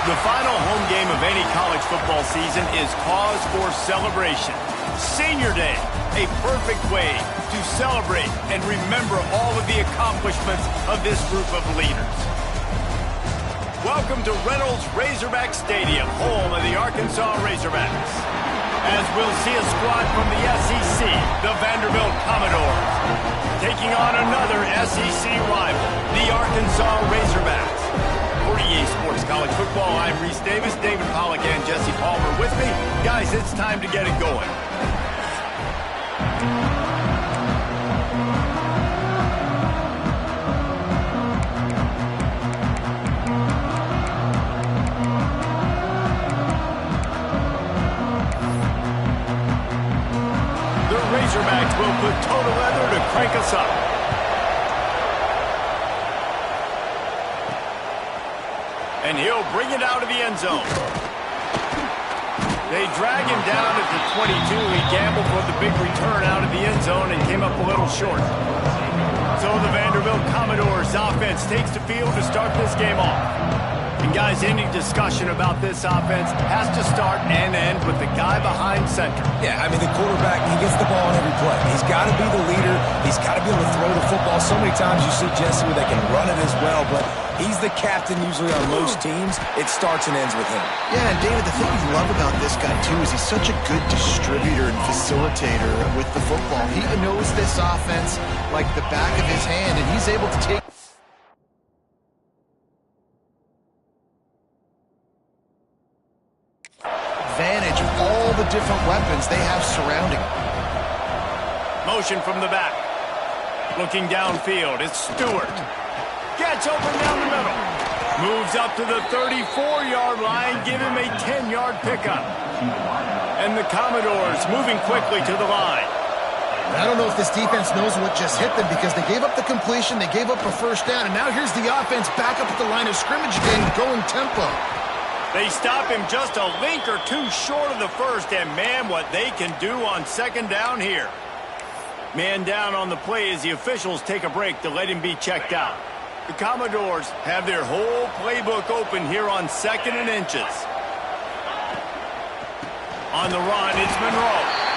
The final home game of any college football season is cause for celebration. Senior Day, a perfect way to celebrate and remember all of the accomplishments of this group of leaders. Welcome to Reynolds Razorback Stadium, home of the Arkansas Razorbacks. As we'll see a squad from the SEC, the Vanderbilt Commodores, taking on another SEC rival, the Arkansas Razorbacks. For EA Sports College Football, I'm Reese Davis, David Pollack, and Jesse Palmer with me. Guys, it's time to get it going. The Razorbacks will put total leather to crank us up. And he'll bring it out of the end zone. They drag him down at the 22. He gambled for the big return out of the end zone and came up a little short. So the Vanderbilt Commodores offense takes the field to start this game off. And guys, any discussion about this offense has to start and end with the guy behind center. Yeah, I mean, the quarterback, he gets the ball on every play. He's got to be the leader. He's got to be able to throw the football. So many times you see Jesse where they can run it as well, but he's the captain usually on most teams. It starts and ends with him. Yeah, and David, the thing we love about this guy, too, is he's such a good distributor and facilitator with the football. He knows this offense like the back of his hand, and he's able to take advantage of all the different weapons they have surrounding him. Motion from the back. Looking downfield, it's Stewart. Gets open down the middle. Moves up to the 34-yard line. Give him a 10-yard pickup. And the Commodores moving quickly to the line. I don't know if this defense knows what just hit them because they gave up the completion, they gave up a first down, and now here's the offense back up at the line of scrimmage again, going tempo. They stop him just a link or two short of the first, and man, what they can do on second down here. Man down on the play as the officials take a break to let him be checked out. The Commodores have their whole playbook open here on 2nd and inches. On the run, it's Monroe.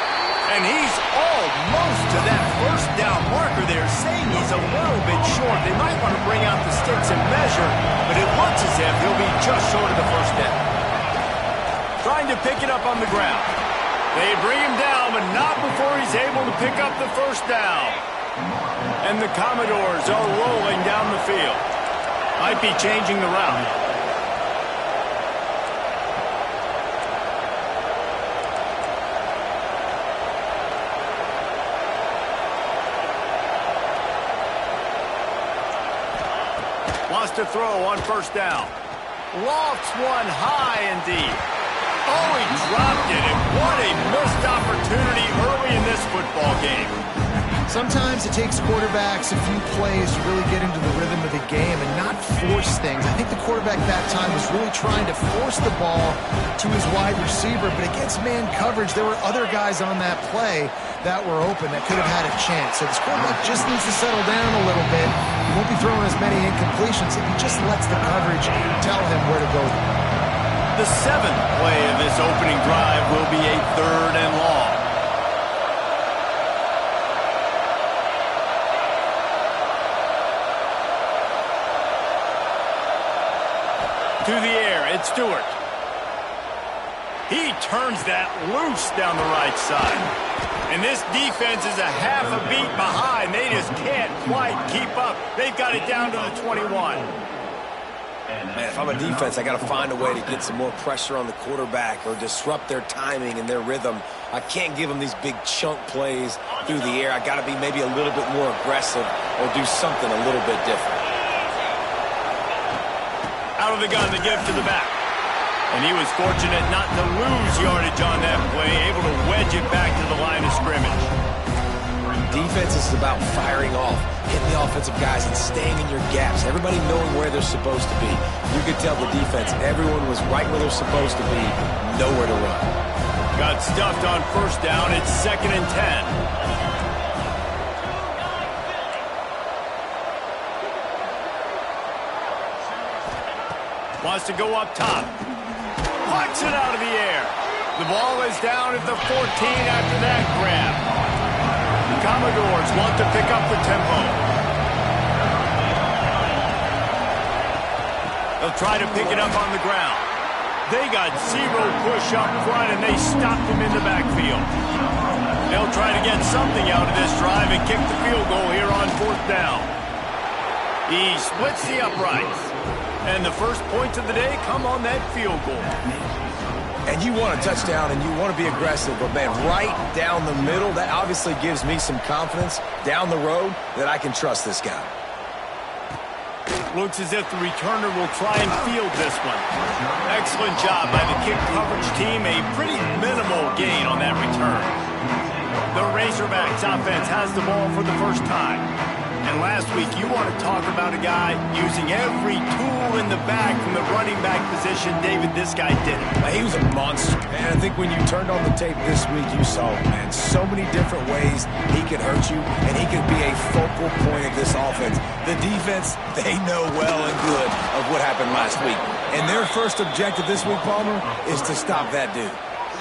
And he's almost to that first down marker there, saying he's a little bit short. They might want to bring out the sticks and measure, but it looks as if he'll be just short of the first down. Trying to pick it up on the ground. They bring him down, but not before he's able to pick up the first down. And the Commodores are rolling down the field. Might be changing the route. Wants to throw on first down. Lofts one high and deep. Oh, he dropped it, and what a missed opportunity early in this football game. Sometimes it takes quarterbacks a few plays to really get into the rhythm of the game and not force things. I think the quarterback that time was really trying to force the ball to his wide receiver, but against man coverage, there were other guys on that play that were open that could have had a chance. So this quarterback just needs to settle down a little bit. He won't be throwing as many incompletions if he just lets the coverage tell him where to go. The 7th play of this opening drive will be a 3rd and long. To the air, it's Stewart. He turns that loose down the right side. And this defense is a half a beat behind. They just can't quite keep up. They've got it down to the 21. Man, if I'm a defense, I got to find a way to get some more pressure on the quarterback or disrupt their timing and their rhythm. I can't give them these big chunk plays through the air. I got to be maybe a little bit more aggressive or do something a little bit different. Out of the gun, the give to the back. And he was fortunate not to lose yardage on that play, able to wedge it back to the line of scrimmage. Defense is about firing off, hitting the offensive guys and staying in your gaps. Everybody knowing where they're supposed to be. You could tell the defense, everyone was right where they're supposed to be, nowhere to run. Got stuffed on first down. It's 2nd and 10. Wants to go up top. Plucks it out of the air. The ball is down at the 14 after that grab. The Commodores want to pick up the tempo. They'll try to pick it up on the ground. They got zero push up front, and they stopped him in the backfield. They'll try to get something out of this drive and kick the field goal here on 4th down. He splits the uprights. And the first points of the day come on that field goal. And you want a touchdown and you want to be aggressive, but man, right down the middle, that obviously gives me some confidence down the road that I can trust this guy. Looks as if the returner will try and field this one. Excellent job by the kick coverage team. A pretty minimal gain on that return. The Razorbacks offense has the ball for the first time. And last week, you want to talk about a guy using every tool in the bag from the running back position. David, this guy did it. He was a monster, man. I think when you turned on the tape this week, you saw, man, so many different ways he could hurt you, and he could be a focal point of this offense. The defense, they know well and good of what happened last week. And their first objective this week, Palmer, is to stop that dude.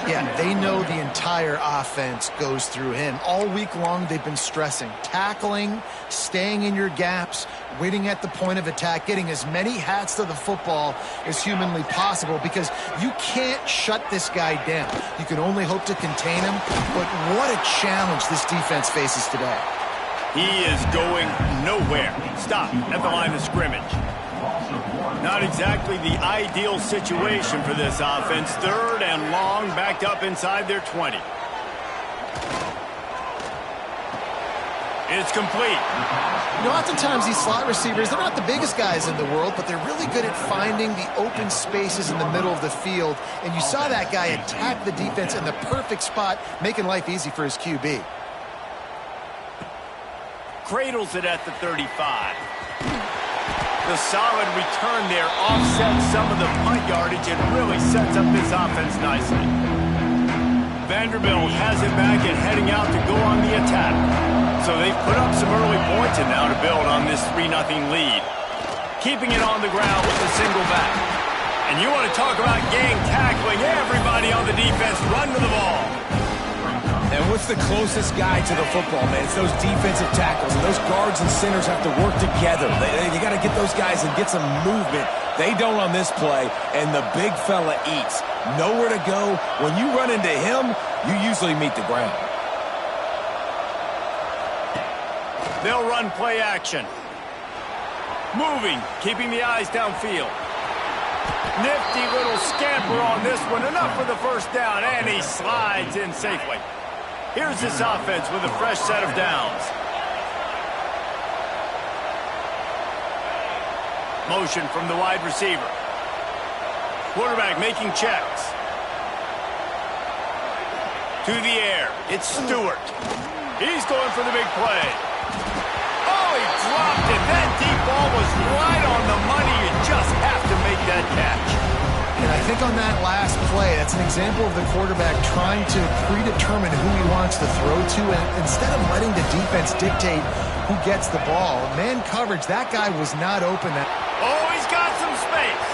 Yeah, they know the entire offense goes through him. All week long, they've been stressing tackling, staying in your gaps, waiting at the point of attack, getting as many hats to the football as humanly possible, because you can't shut this guy down. You can only hope to contain him, but what a challenge this defense faces today. He is going nowhere. Stop at the line of scrimmage. Not exactly the ideal situation for this offense. 3rd and long, backed up inside their 20. It's complete. You know, oftentimes these slot receivers, they're not the biggest guys in the world, but they're really good at finding the open spaces in the middle of the field. And you saw that guy attack the defense in the perfect spot, making life easy for his QB. Cradles it at the 35. The solid return there offsets some of the punt yardage and really sets up this offense nicely. Vanderbilt has it back and heading out to go on the attack. So they've put up some early points and now to build on this 3-0 lead. Keeping it on the ground with the single back. And you want to talk about gang tackling. Everybody on the defense run to the ball. And what's the closest guy to the football, man? It's those defensive tackles. And those guards and centers have to work together. You got to get those guys and get some movement. They don't on this play, and the big fella eats. Nowhere to go. When you run into him, you usually meet the ground. They'll run play action. Moving, keeping the eyes downfield. Nifty little scamper on this one. Enough for the first down, and he slides in safely. Here's this offense with a fresh set of downs. Motion from the wide receiver. Quarterback making checks. To the air. It's Stewart. He's going for the big play. Oh, he dropped it. That deep ball was right on the money. You just have to make that catch. And I think on that last play, that's an example of the quarterback trying to predetermine who he wants to throw to, and instead of letting the defense dictate who gets the ball. Man coverage, that guy was not open. Oh, he's got some space.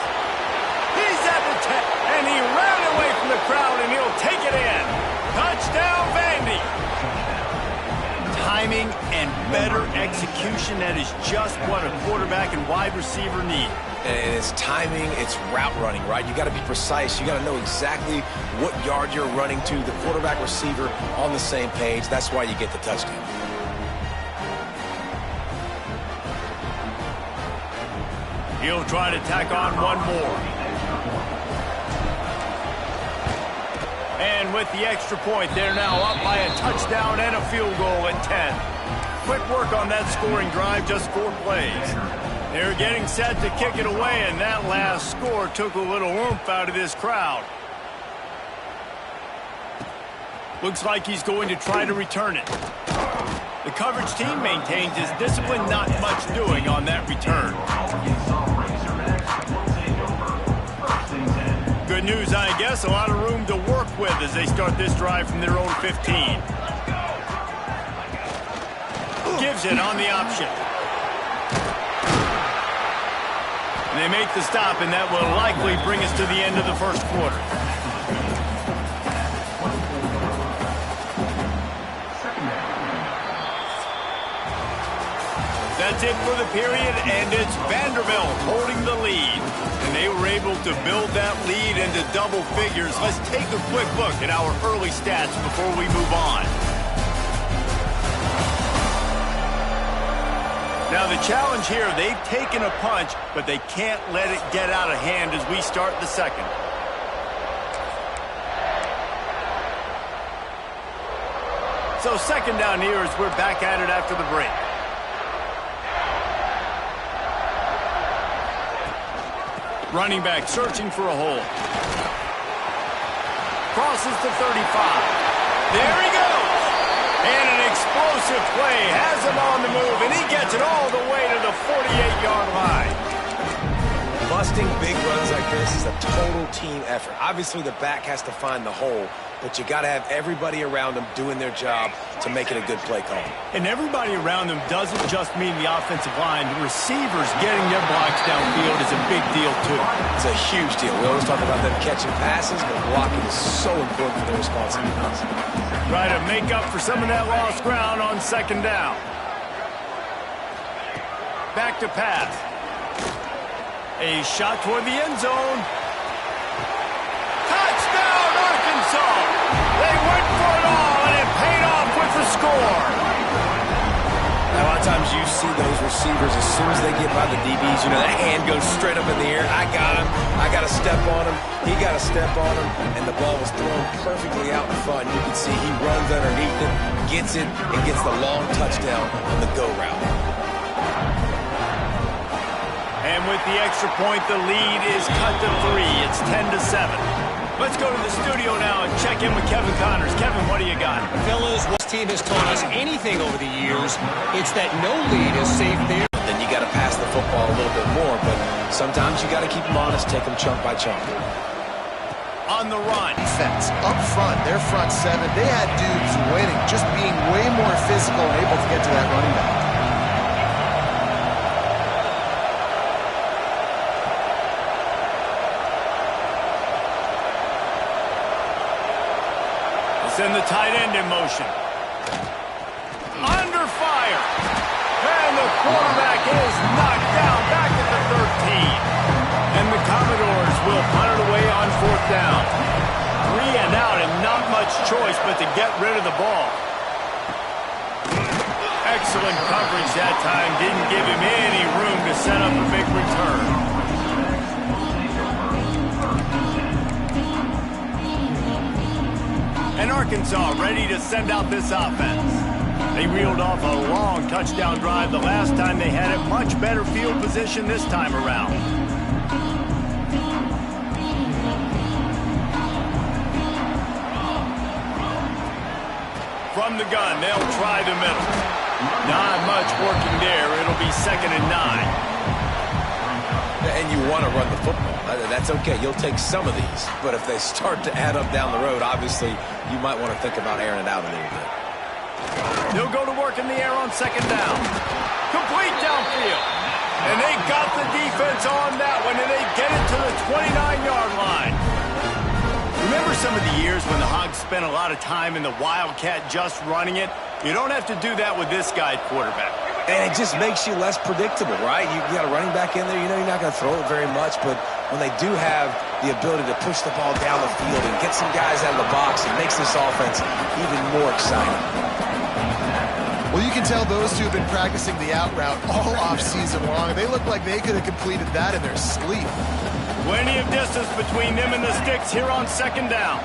He's at the 10, and he ran away from the crowd, and he'll take it in. Touchdown, Vandy. Timing and better execution, that is just what a quarterback and wide receiver need. And it's timing, it's route running, right? You got to be precise. You got to know exactly what yard you're running to. The quarterback, receiver on the same page. That's why you get the touchdown. He'll try to tack on one more. And with the extra point, they're now up by a touchdown and a field goal at 10. Quick work on that scoring drive, just 4 plays. They're getting set to kick it away, and that last score took a little oomph out of this crowd. Looks like he's going to try to return it. The coverage team maintains his discipline, not much doing on that return. Good news, I guess, a lot of room to work with as they start this drive from their own 15. Gives it on the option. They make the stop, and that will likely bring us to the end of the first quarter. That's it for the period, and it's Vanderbilt holding the lead. And they were able to build that lead into double figures. Let's take a quick look at our early stats before we move on. Now the challenge here, they've taken a punch, but they can't let it get out of hand as we start the second. So second down here as we're back at it after the break. Running back searching for a hole. Crosses the 35. There he goes. And an explosive play has him on the move, and he gets it all the way to the 48-yard line. Busting big runs like this is a total team effort. Obviously, the back has to find the hole, but you got to have everybody around them doing their job to make it a good play call. And everybody around them doesn't just mean the offensive line. The receivers getting their blocks downfield is a big deal, too. It's a huge deal. We always talk about them catching passes, but blocking is so important for their responsibilities. Try to make up for some of that lost ground on second down. Back to pass. A shot toward the end zone. Touchdown, Arkansas! They went for it all, and it paid off with the score. Now, a lot of times you see those receivers, as soon as they get by the DBs, you know, that hand goes straight up in the air. I got him. I got to step on him. He got to step on him, and the ball was thrown perfectly out in front. You can see he runs underneath it, gets it, and gets the long touchdown on the go route. And with the extra point, the lead is cut to 3. It's 10-7. Let's go to the studio now and check in with Kevin Connors. Kevin, what do you got? Fellas, what this team has taught us anything over the years, it's that no lead is safe there. Then you got to pass the football a little bit more, but sometimes you got to keep them honest, take them chunk by chunk. On the run. Defense up front, their front seven, they had dudes waiting, just being way more physical and able to get to that running back. Send the tight end in motion. Under fire. And the quarterback is knocked down back at the 13. And the Commodores will punt it away on fourth down. 3 and out, and not much choice but to get rid of the ball. Excellent coverage that time. Didn't give him any room to set up a big return. And Arkansas ready to send out this offense. They reeled off a long touchdown drive the last time they had it. Much better field position this time around. From the gun, they'll try the middle. Not much working there. It'll be 2nd and 9. And you want to run the football. That's okay. You'll take some of these. But if they start to add up down the road, obviously, you might want to think about airing it out a little bit. They'll go to work in the air on second down. Complete downfield. And they got the defense on that one, and they get it to the 29-yard line. Remember some of the years when the Hogs spent a lot of time in the Wildcat just running it? You don't have to do that with this guy at quarterback. And it just makes you less predictable, right? You got a running back in there. You know you're not going to throw it very much, but when they do have the ability to push the ball down the field and get some guys out of the box, it makes this offense even more exciting. Well, you can tell those two have been practicing the out route all off-season long. They look like they could have completed that in their sleep. Plenty of distance between them and the sticks here on second down.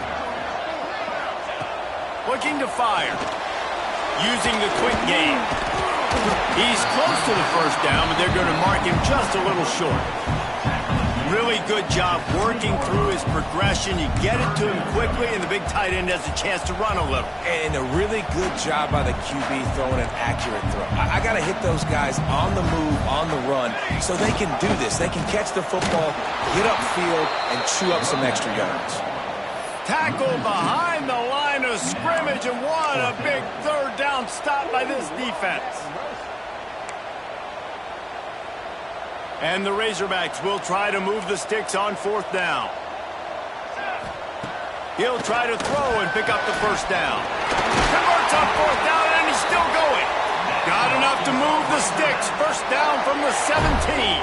Looking to fire. Using the quick game. He's close to the first down, but they're going to mark him just a little short. Really good job working through his progression. You get it to him quickly, and the big tight end has a chance to run a little. And a really good job by the QB throwing an accurate throw. I got to hit those guys on the move, on the run, so they can do this. They can catch the football, get upfield, and chew up some extra yards. Tackled behind the line of scrimmage, and what a big third down stop by this defense. And the Razorbacks will try to move the sticks on 4th down. He'll try to throw and pick up the first down. Converts on 4th down, and he's still going. Got enough to move the sticks. First down from the 17.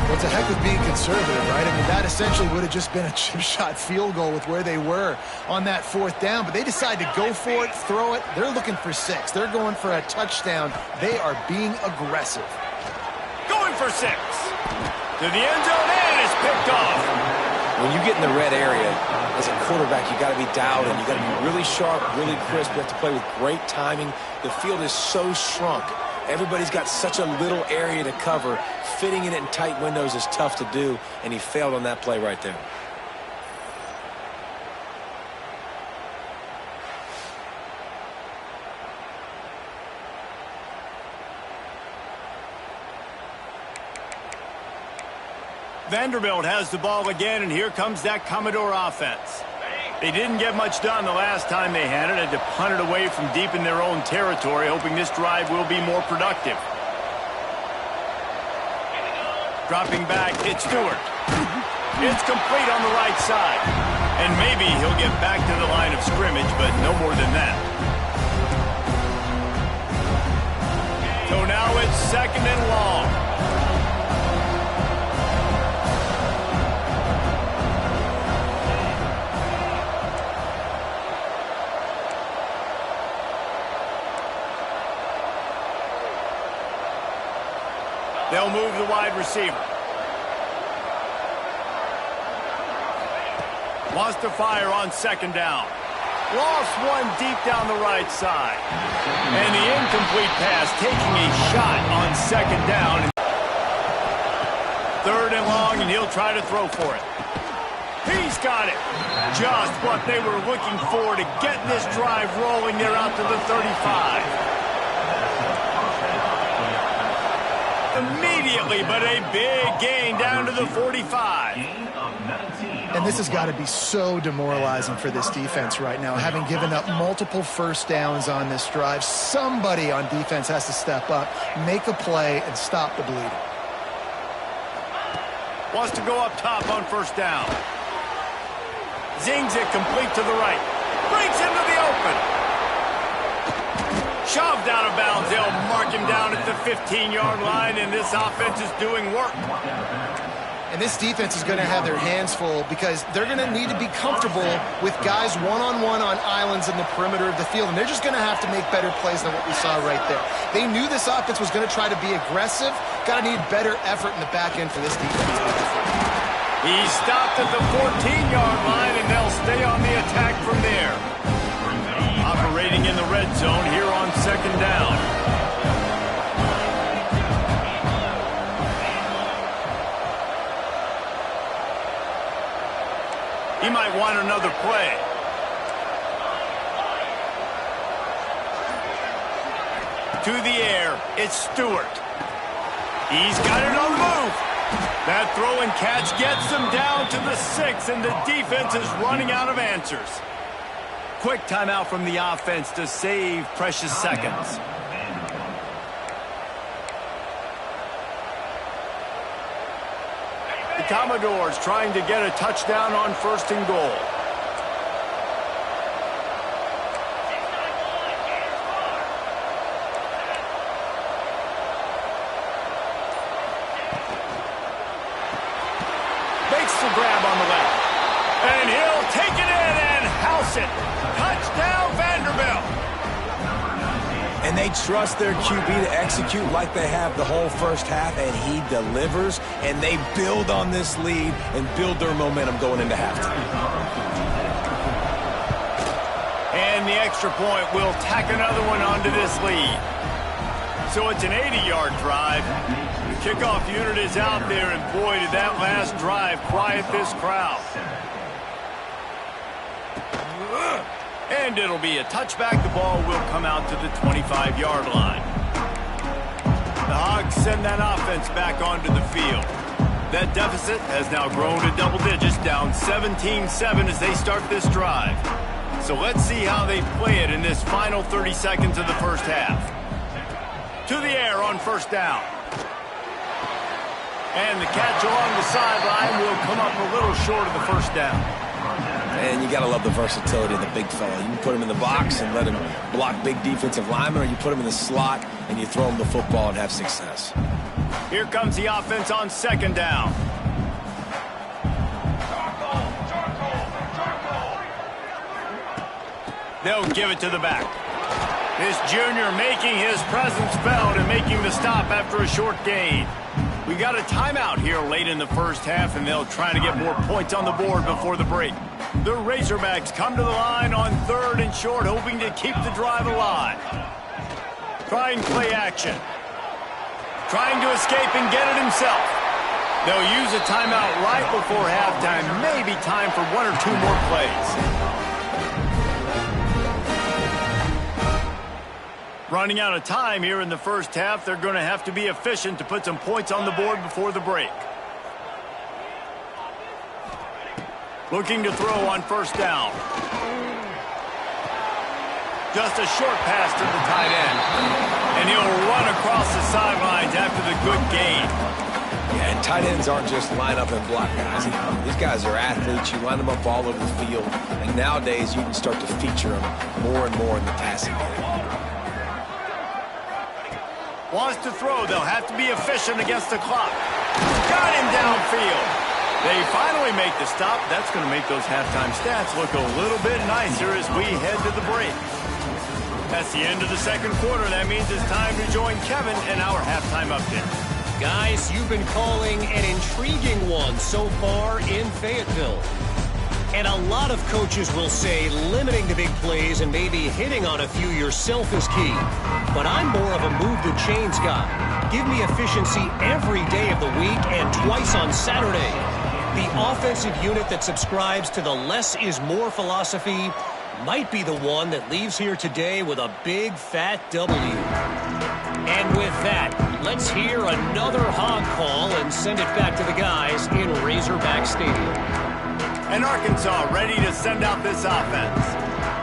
Well, it's a heck of being conservative, right? I mean, that essentially would have just been a chip shot field goal with where they were on that 4th down. But they decide to go for it, throw it. They're looking for 6. They're going for a touchdown. They are being aggressive. Going for 6. To the end zone, and it's picked off. When you get in the red area, as a quarterback, you got to be dialed in. You got to be really sharp, really crisp. You have to play with great timing. The field is so shrunk. Everybody's got such a little area to cover. Fitting it in tight windows is tough to do, and he failed on that play right there. Vanderbilt has the ball again, and here comes that Commodore offense. They didn't get much done the last time they had it. Had to punt it away from deep in their own territory, hoping this drive will be more productive. Dropping back, it's Stewart. It's complete on the right side. And maybe he'll get back to the line of scrimmage, but no more than that. So now it's 2nd and long. They'll move the wide receiver. Wants to fire on 2nd down. Lost one deep down the right side. And the incomplete pass taking a shot on 2nd down. 3rd and long, and he'll try to throw for it. He's got it. Just what they were looking for to get this drive rolling. They're out to the 35. Immediately, but a big gain down to the 45. And this has got to be so demoralizing for this defense right now, having given up multiple first downs on this drive. Somebody on defense has to step up, make a play, and stop the bleeding. Wants to go up top on 1st down. Zings it complete to the right. Breaks into the open. Shoved out of bounds. They'll mark him down at the 15-yard line, and this offense is doing work. And this defense is going to have their hands full because they're going to need to be comfortable with guys one-on-one on islands in the perimeter of the field, and they're just going to have to make better plays than what we saw right there. They knew this offense was going to try to be aggressive. Got to need better effort in the back end for this defense. He stopped at the 14-yard line, and they'll stay on the attack from there. Operating in the red zone here on 2nd down. He might want another play. To the air, it's Stewart. He's got it on the move. That throw and catch gets them down to the 6, and the defense is running out of answers. Quick timeout from the offense to save precious seconds. The Commodores trying to get a touchdown on 1st and goal. Makes the grab on the left. And he'll take it in and house it. Touchdown, Vanderbilt. And they trust their QB to execute like they have the whole first half, and he delivers, and they build on this lead and build their momentum going into halftime. And the extra point will tack another one onto this lead. So it's an 80-yard drive. The kickoff unit is out there, and boy, did that last drive quiet this crowd. And it'll be a touchback. The ball will come out to the 25-yard line. The Hogs send that offense back onto the field. That deficit has now grown to double digits, down 17-7 as they start this drive. So let's see how they play it in this final 30 seconds of the first half. To the air on 1st down. And the catch along the sideline will come up a little short of the first down. And you got to love the versatility of the big fella. You can put him in the box and let him block big defensive linemen, or you put him in the slot and you throw him the football and have success. Here comes the offense on second down. They'll give it to the back. This junior making his presence felt and making the stop after a short gain. We got a timeout here late in the first half, and they'll try to get more points on the board before the break. The Razorbacks come to the line on 3rd and short, hoping to keep the drive alive. Trying play action. Trying to escape and get it himself. They'll use a timeout right before halftime. Maybe time for 1 or 2 more plays. Running out of time here in the first half, they're going to have to be efficient to put some points on the board before the break. Looking to throw on first down. Just a short pass to the tight end. And he'll run across the sidelines after the good gain. Yeah, and tight ends aren't just line up and block guys. These guys are athletes. You line them up all over the field. And nowadays, you can start to feature them more and more in the passing game. Wants to throw. They'll have to be efficient against the clock. Got him downfield. They finally make the stop. That's going to make those halftime stats look a little bit nicer as we head to the break. That's the end of the second quarter. That means it's time to join Kevin in our halftime update. Guys, you've been calling an intriguing one so far in Fayetteville. And a lot of coaches will say limiting the big plays and maybe hitting on a few yourself is key. But I'm more of a move the chains guy. Give me efficiency every day of the week and twice on Saturday. The offensive unit that subscribes to the less is more philosophy might be the one that leaves here today with a big fat W. And with that, let's hear another hog call and send it back to the guys in Razorback Stadium. And Arkansas ready to send out this offense.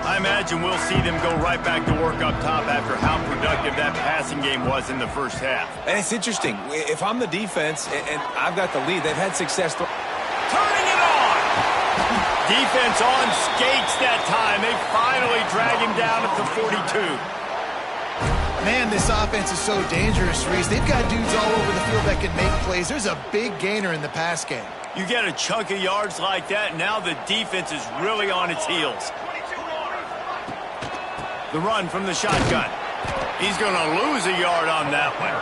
I imagine we'll see them go right back to work up top after how productive that passing game was in the first half. And it's interesting. If I'm the defense and I've got the lead, they've had success. Turning it on! Defense on skates that time. They finally drag him down at the 42. Man, this offense is so dangerous, Reese. They've got dudes all over the field that can make plays. There's a big gainer in the pass game. You get a chunk of yards like that, now the defense is really on its heels. The run from the shotgun. He's going to lose a yard on that one.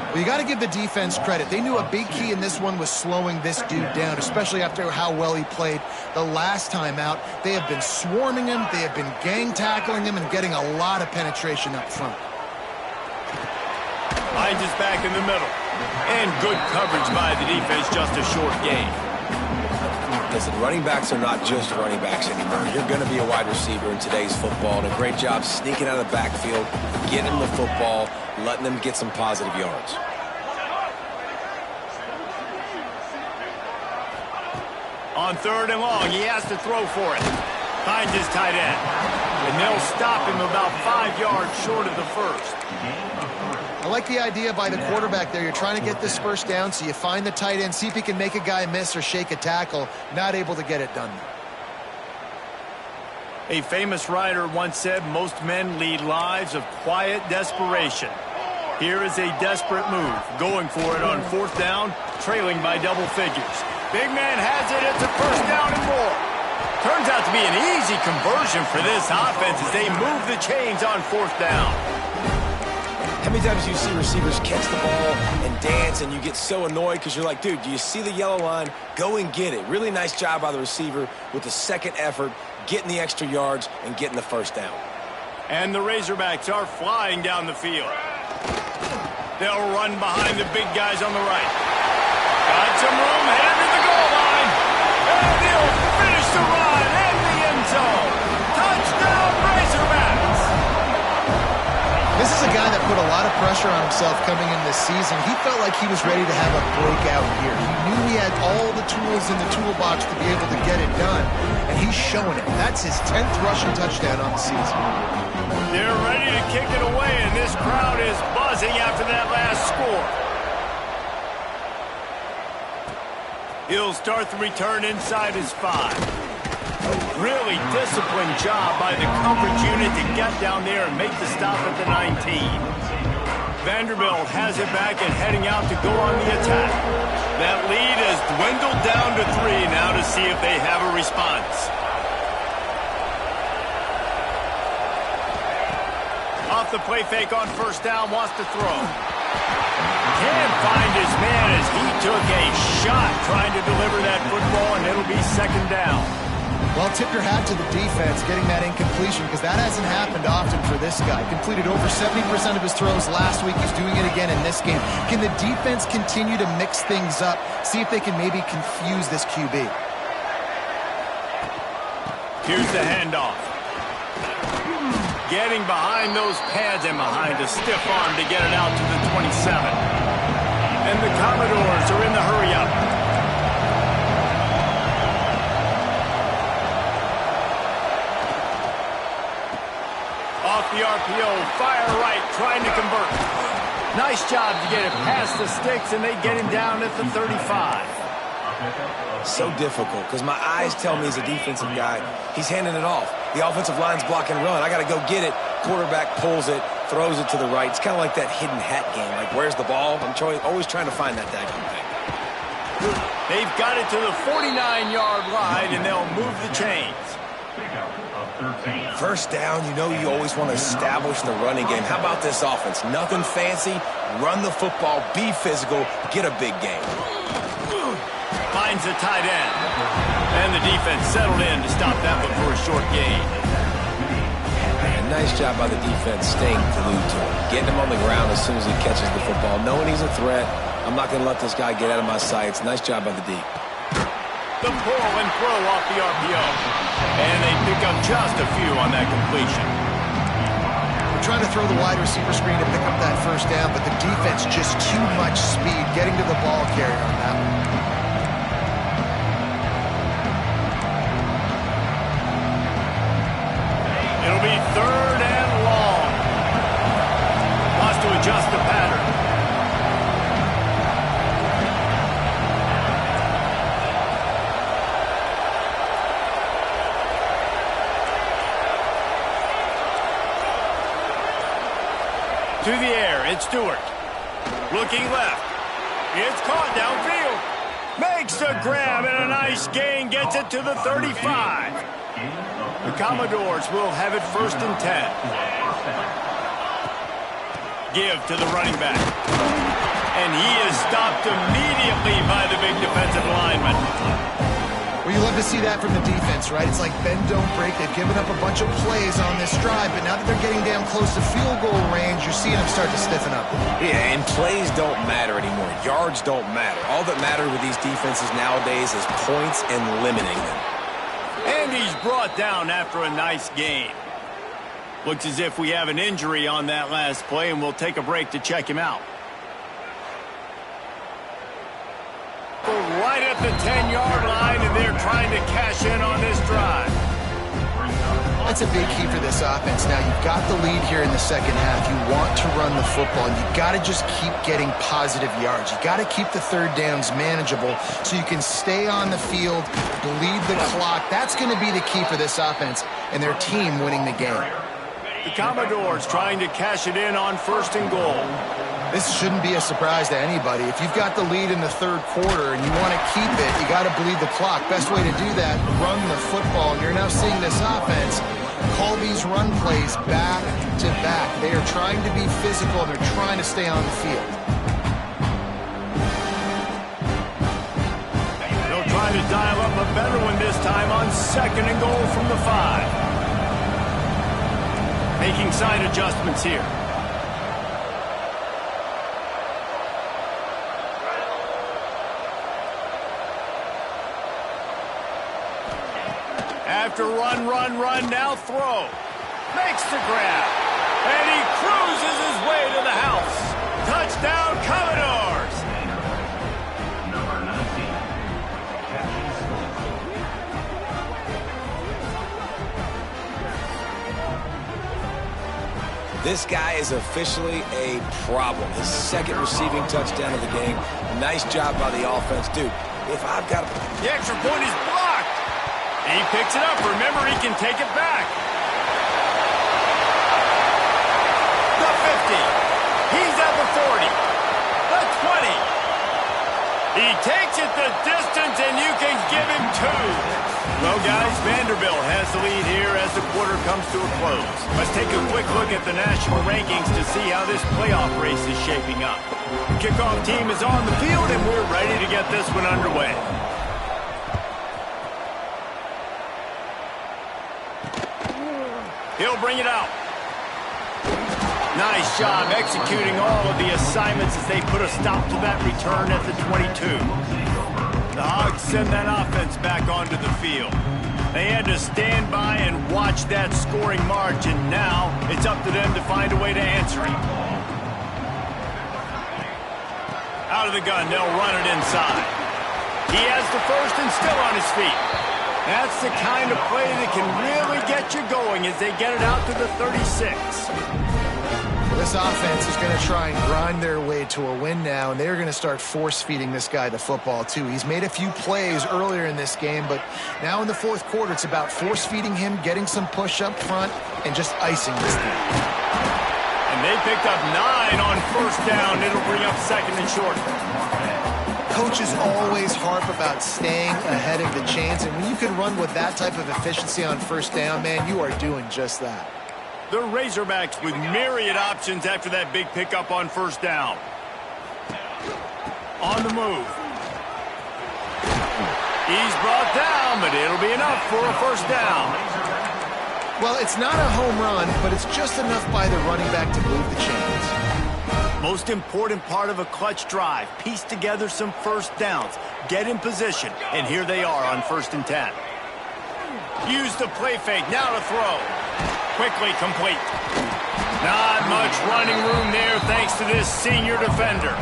Well, you got to give the defense credit. They knew a big key in this one was slowing this dude down, especially after how well he played the last time out. They have been swarming him. They have been gang tackling him and getting a lot of penetration up front. Hines is back in the middle. And good coverage by the defense, just a short gain. Listen, running backs are not just running backs anymore. You're going to be a wide receiver in today's football, and a great job sneaking out of the backfield, getting them the football, letting them get some positive yards. On 3rd and long, he has to throw for it. Finds his tight end. And they'll stop him about 5 yards short of the first. I like the idea by the quarterback there. You're trying to get this first down, so you find the tight end, see if he can make a guy miss or shake a tackle. Not able to get it done. A famous writer once said, most men lead lives of quiet desperation. Here is a desperate move, going for it on 4th down, trailing by double figures. Big man has it, it's a first down and more. Turns out to be an easy conversion for this offense as they move the chains on 4th down. How many times do you see receivers catch the ball and dance and you get so annoyed because you're like, dude, do you see the yellow line? Go and get it. Really nice job by the receiver with the second effort, getting the extra yards and getting the first down. And the Razorbacks are flying down the field. They'll run behind the big guys on the right. Got some room, headed to the goal line. And he'll finish the run in the end zone. Touchdown, Razorbacks! This is a guy that put a lot of pressure on himself coming in this season. He felt like he was ready to have a breakout year. He knew he had all the tools in the toolbox to be able to get it done, and he's showing it. That's his 10th rushing touchdown on the season. They're ready to kick it away, and this crowd is buzzing after that last score. He'll start the return inside his 5. Really disciplined job by the coverage unit to get down there and make the stop at the 19. Vanderbilt has it back and heading out to go on the attack. That lead has dwindled down to 3 now to see if they have a response. Off the play fake on first down, wants to throw. Can't find his man as he took a shot trying to deliver that football, and it'll be second down. Well, tip your hat to the defense getting that incompletion because that hasn't happened often for this guy. Completed over 70% of his throws last week. He's doing it again in this game. Can the defense continue to mix things up? See if they can maybe confuse this QB. Here's the handoff. Getting behind those pads and behind a stiff arm to get it out to the 27. And the Commodores are in the hurry-up. Off the RPO, fire right, trying to convert. Nice job to get it past the sticks, and they get him down at the 35. So difficult because my eyes tell me as a defensive guy, he's handing it off. The offensive line's block and run. I got to go get it. Quarterback pulls it, throws it to the right. It's kind of like that hidden hat game. Like, where's the ball? I'm always trying to find that daggone thing. They've got it to the 49-yard line, and they'll move the chains. First down, you know you always want to establish the running game. How about this offense? Nothing fancy. Run the football, be physical, get a big game. Finds a tight end. And the defense settled in to stop that one for a short gain. Man, nice job by the defense staying glued to him. Getting him on the ground as soon as he catches the football. Knowing he's a threat. I'm not going to let this guy get out of my sights. Nice job by the D. The pull and throw off the RPO. And they pick up just a few on that completion. We're trying to throw the wide receiver screen to pick up that first down, but the defense just too much speed getting to the ball carrier on that one. It'll be third and long. Wants to adjust the pattern. To the air, it's Stewart. Looking left. It's caught downfield. Makes the grab and a nice gain. Gets it to the 35. The Commodores will have it first and 10. Give to the running back. And he is stopped immediately by the big defensive lineman. Well, you love to see that from the defense, right? It's like bend, don't break. They've given up a bunch of plays on this drive, but now that they're getting down close to field goal range, you're seeing them start to stiffen up. Yeah, and plays don't matter anymore. Yards don't matter. All that matters with these defenses nowadays is points and limiting them. And he's brought down after a nice game. Looks as if we have an injury on that last play, and we'll take a break to check him out. Right at the 10-yard line, and they're trying to cash in on this drive. That's a big key for this offense. Now, you've got the lead here in the second half. You want to run the football, and you've got to just keep getting positive yards. You've got to keep the third downs manageable so you can stay on the field, bleed the clock. That's going to be the key for this offense and their team winning the game. The Commodores trying to cash it in on first and goal. This shouldn't be a surprise to anybody. If you've got the lead in the third quarter and you want to keep it, you got to bleed the clock. Best way to do that, run the football. And you're now seeing this offense call these run plays back to back. They are trying to be physical, and they're trying to stay on the field. They'll try to dial up a better one this time on second and goal from the 5. Making side adjustments here. After run, now throw. Makes the grab. And he cruises his way to the house. Touchdown, Commodores! Number 19. This guy is officially a problem. His second receiving touchdown of the game. Nice job by the offense. Dude, if I've got... The extra point is blocked. He picks it up. Remember, he can take it back. The 50. He's at the 40. The 20. He takes it the distance, and you can give him 2. Well, guys, Vanderbilt has the lead here as the quarter comes to a close. Let's take a quick look at the national rankings to see how this playoff race is shaping up. The kickoff team is on the field, and we're ready to get this one underway. He'll bring it out. Nice job executing all of the assignments as they put a stop to that return at the 22. The Hogs send that offense back onto the field. They had to stand by and watch that scoring margin. Now it's up to them to find a way to answer it. Out of the gun, they'll run it inside. He has the first and still on his feet. That's the kind of play that can really get you going as they get it out to the 36. This offense is going to try and grind their way to a win now, and they're going to start force-feeding this guy the football, too. He's made a few plays earlier in this game, but now in the fourth quarter, it's about force-feeding him, getting some push up front, and just icing this thing. And they picked up 9 on first down. It'll bring up second and short. Coaches always harp about staying ahead of the chains, and when you can run with that type of efficiency on first down, man, you are doing just that. The Razorbacks with myriad options after that big pickup on first down. On the move. He's brought down, but it'll be enough for a first down. Well, it's not a home run, but it's just enough by the running back to move the chains. Most important part of a clutch drive. Piece together some first downs. Get in position, and here they are on 1st and 10. Use the play fake, now to throw. Quickly complete. Not much running room there thanks to this senior defender.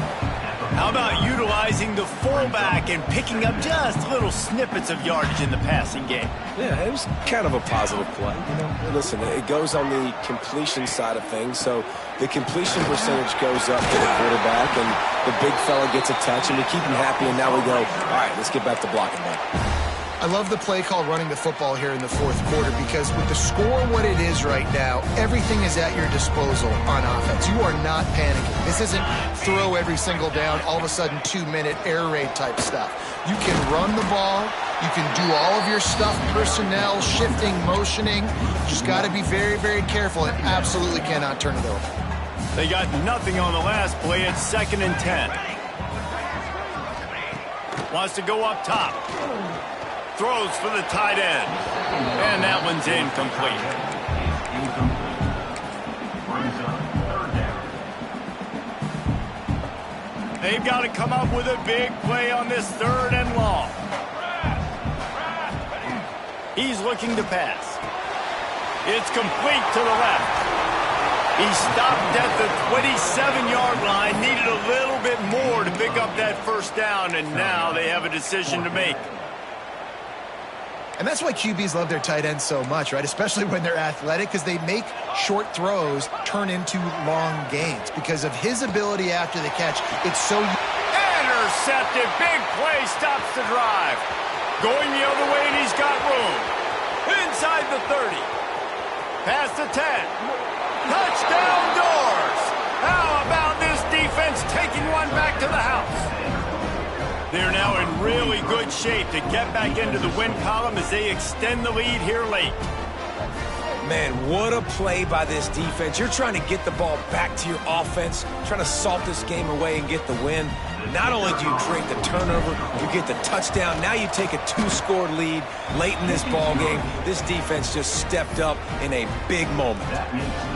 How about utilizing the fullback and picking up just little snippets of yardage in the passing game? Yeah, it was kind of a positive play. You know, listen, it goes on the completion side of things, so the completion percentage goes up to the quarterback, and the big fella gets a touch, and we keep him happy, and now we go, all right, let's get back to blocking that. I love the play called running the football here in the fourth quarter because with the score what it is right now, everything is at your disposal on offense. You are not panicking. This isn't throw every single down, all of a sudden 2-minute air raid type stuff. You can run the ball. You can do all of your stuff, personnel, shifting, motioning. You just got to be very, very careful and absolutely cannot turn it over. They got nothing on the last play. It's 2nd and 10. Wants to go up top. Throws for the tight end. And that one's incomplete. They've got to come up with a big play on this 3rd and long. He's looking to pass. It's complete to the left. He stopped at the 27-yard line, needed a little bit more to pick up that first down, and now they have a decision to make. And that's why QBs love their tight ends so much, right? Especially when they're athletic, because they make short throws turn into long gains. Because of his ability after the catch, it's so... Intercepted. Big play stops the drive. Going the other way, and he's got room. Inside the 30. Past the 10. Touchdown doors. How about this defense taking one back to the house? They're now in really good shape to get back into the win column as they extend the lead here late. Man, what a play by this defense. You're trying to get the ball back to your offense, trying to salt this game away and get the win. Not only do you create the turnover, you get the touchdown. Now you take a 2-score lead late in this ball game. This defense just stepped up in a big moment.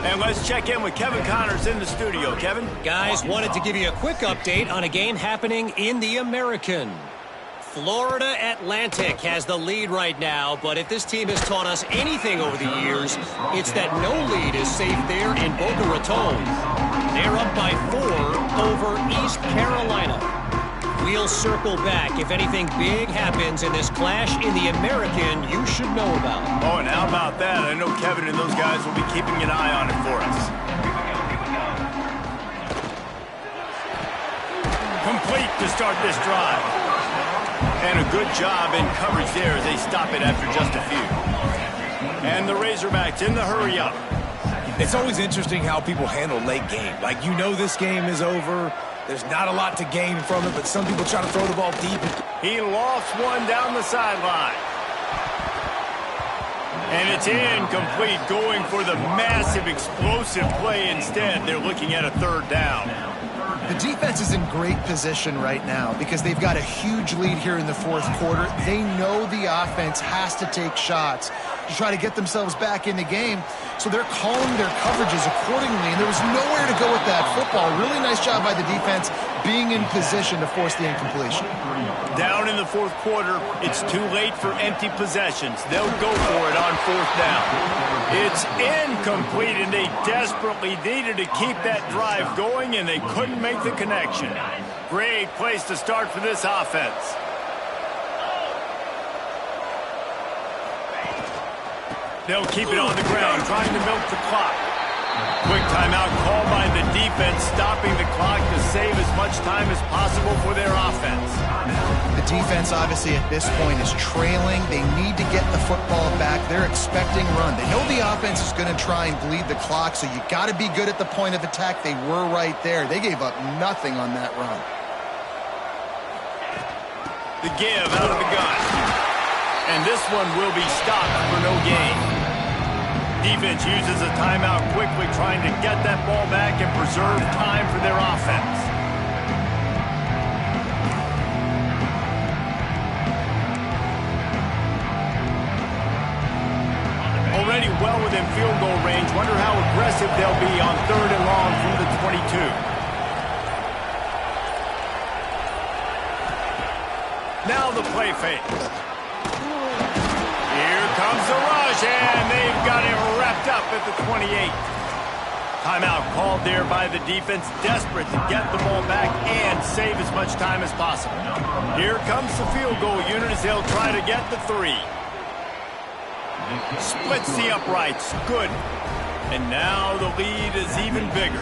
And let's check in with Kevin Connors in the studio. Kevin? Guys, wanted to give you a quick update on a game happening in the American. Florida Atlantic has the lead right now, but if this team has taught us anything over the years, it's that no lead is safe there in Boca Raton. They're up by 4 over East Carolina. We'll circle back if anything big happens in this clash in the American you should know about. Oh, and how about that? I know Kevin and those guys will be keeping an eye on it for us. Complete to start this drive. And a good job in coverage there as they stop it after just a few. And the Razorbacks in the hurry-up. It's always interesting how people handle late game. Like, you know this game is over. There's not a lot to gain from it, but some people try to throw the ball deep. He lofts one down the sideline. And it's incomplete, going for the massive explosive play instead. They're looking at a third down. The defense is in great position right now because they've got a huge lead here in the fourth quarter. They know the offense has to take shots to try to get themselves back in the game. So they're calling their coverages accordingly, and there was nowhere to go with that football. Really nice job by the defense being in position to force the incompletion. Down in the fourth quarter, it's too late for empty possessions. They'll go for it on fourth down. It's incomplete, and they desperately needed to keep that drive going, and they couldn't make the connection. Great place to start for this offense. They'll keep it on the ground, trying to milk the clock. Quick timeout called by the defense, stopping the clock to save as much time as possible for their offense. The defense, obviously, at this point is trailing. They need to get the football back. They're expecting run. They know the offense is going to try and bleed the clock, so you got to be good at the point of attack. They were right there. They gave up nothing on that run. The give out of the gun. And this one will be stopped for no gain. Defense uses a timeout quickly, trying to get that ball back and preserve time for their offense. Already well within field goal range. Wonder how aggressive they'll be on third and long from the 22. Now the play fake. Here comes the rush, and they've got it wrapped up at the 28. Timeout called there by the defense, desperate to get the ball back and save as much time as possible. Here comes the field goal unit as they'll try to get the 3. Splits the uprights. Good. And now the lead is even bigger.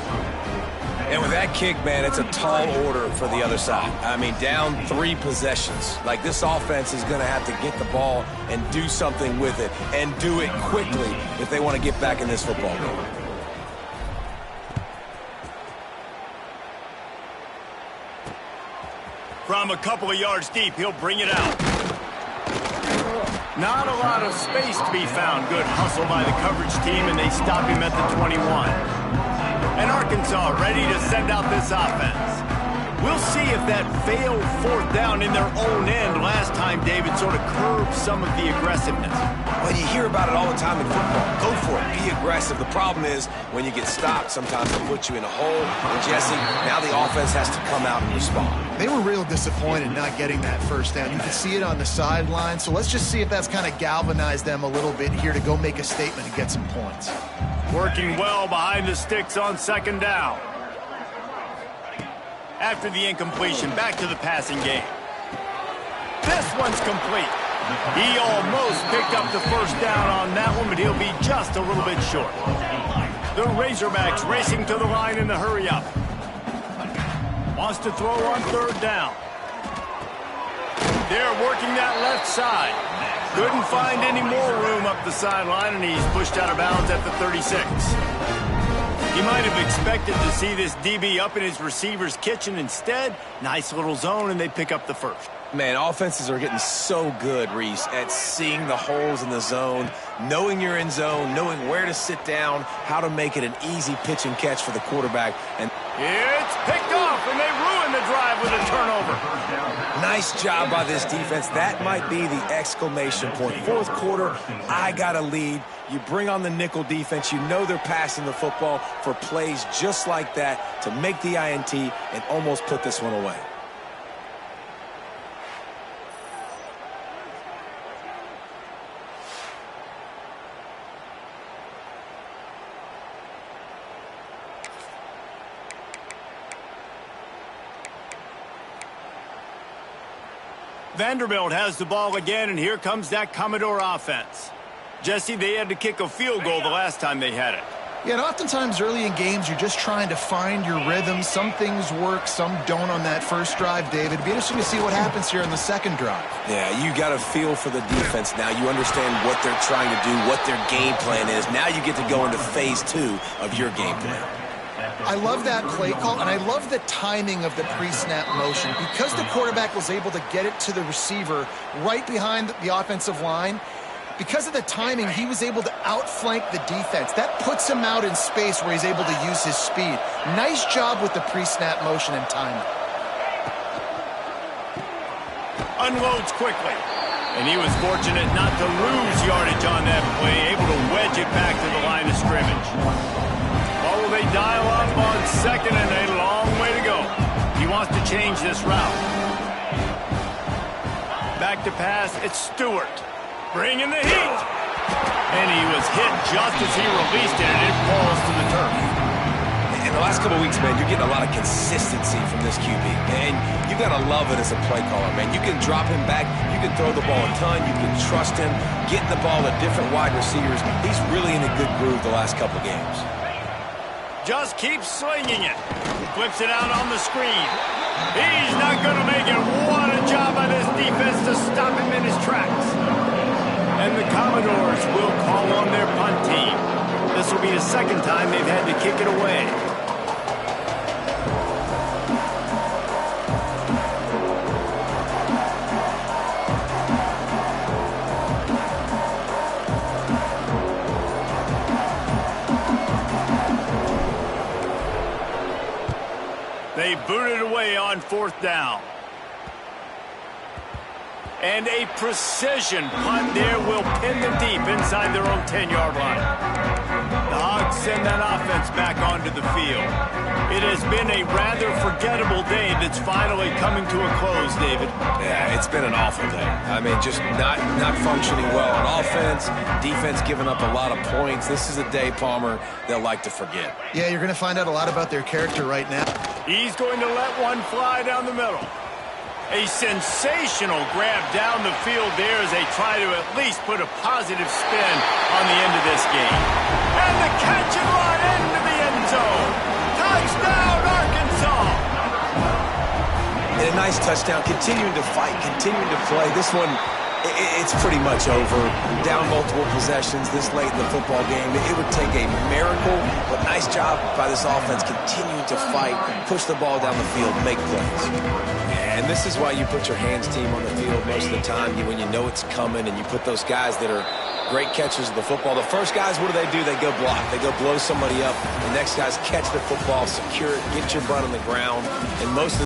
And with that kick, man, it's a tall order for the other side. I mean, down 3 possessions. Like, this offense is going to have to get the ball and do something with it, and do it quickly if they want to get back in this football game. From a couple of yards deep, he'll bring it out. Not a lot of space to be found. Good hustle by the coverage team, and they stop him at the 21. And Arkansas ready to send out this offense. We'll see if that failed fourth down in their own end last time, David, sort of curbed some of the aggressiveness. Well, you hear about it all the time in football. Go for it. Be aggressive. The problem is when you get stopped, sometimes it puts you in a hole. And Jesse, now the offense has to come out and respond. They were real disappointed not getting that first down. You can see it on the sideline. So let's just see if that's kind of galvanized them a little bit here to go make a statement and get some points. Working well behind the sticks on second down. After the incompletion, back to the passing game. This one's complete. He almost picked up the first down on that one, but he'll be just a little bit short. The Razorbacks racing to the line in the hurry-up. Wants to throw on third down. They're working that left side. Couldn't find any more room up the sideline, and he's pushed out of bounds at the 36. He might have expected to see this DB up in his receiver's kitchen. Instead, nice little zone, and they pick up the first. Man, offenses are getting so good, Reese, at seeing the holes in the zone, knowing you're in zone, knowing where to sit down, how to make it an easy pitch and catch for the quarterback. And it's picked off, and they ruin the drive with a turnover. Nice job by this defense. That might be the exclamation point. Fourth quarter, I got a lead. You bring on the nickel defense. You know they're passing the football for plays just like that to make the INT and almost put this one away. Vanderbilt has the ball again, and here comes that Commodore offense. Jesse, they had to kick a field goal the last time they had it. Yeah, and oftentimes early in games, you're just trying to find your rhythm. Some things work, some don't on that first drive, David. It'd be interesting to see what happens here in the second drive. Yeah, you got a feel for the defense now. You understand what they're trying to do, what their game plan is. Now you get to go into phase 2 of your game plan. I love that play call, and I love the timing of the pre-snap motion. Because the quarterback was able to get it to the receiver right behind the offensive line, because of the timing, he was able to outflank the defense. That puts him out in space where he's able to use his speed. Nice job with the pre-snap motion and timing. Unloads quickly. And he was fortunate not to lose yardage on that play, able to wedge it back to the line of scrimmage. Oh, they dial up on second and a long way to go. He wants to change this route. Back to pass, it's Stewart. Bringing the heat. And he was hit just as he released it, and it falls to the turf. In the last couple of weeks, man, you're getting a lot of consistency from this QB. And you got to love it as a play caller, man. You can drop him back. You can throw the ball a ton. You can trust him. Getting the ball to different wide receivers. He's really in a good groove the last couple of games. Just keeps slinging it. Flips it out on the screen. He's not going to make it. What a job by this defense to stop him in his tracks. And the Commodores will call on their punt team. This will be the second time they've had to kick it away. They booted away on 4th down. And a precision punt there will pin them deep inside their own 10-yard line. The Hogs send that offense back onto the field. It has been a rather forgettable day that's finally coming to a close, David. Yeah, it's been an awful day. I mean, just not functioning well on offense, defense giving up a lot of points. This is a day, Palmer, they'll like to forget. Yeah, you're going to find out a lot about their character right now. He's going to let one fly down the middle. A sensational grab down the field there as they try to at least put a positive spin on the end of this game. And the catch and run into the end zone. Touchdown, Arkansas! And a nice touchdown, continuing to fight, continuing to play. This one, it's pretty much over. Down multiple possessions this late in the football game. It would take a miracle, but nice job by this offense continuing to fight, push the ball down the field, make plays. And this is why you put your hands team on the field most of the time when you know it's coming, and you put those guys that are great catchers of the football. The first guys, what do? They go block. They go blow somebody up. The next guys catch the football, secure it, get your butt on the ground, and most of the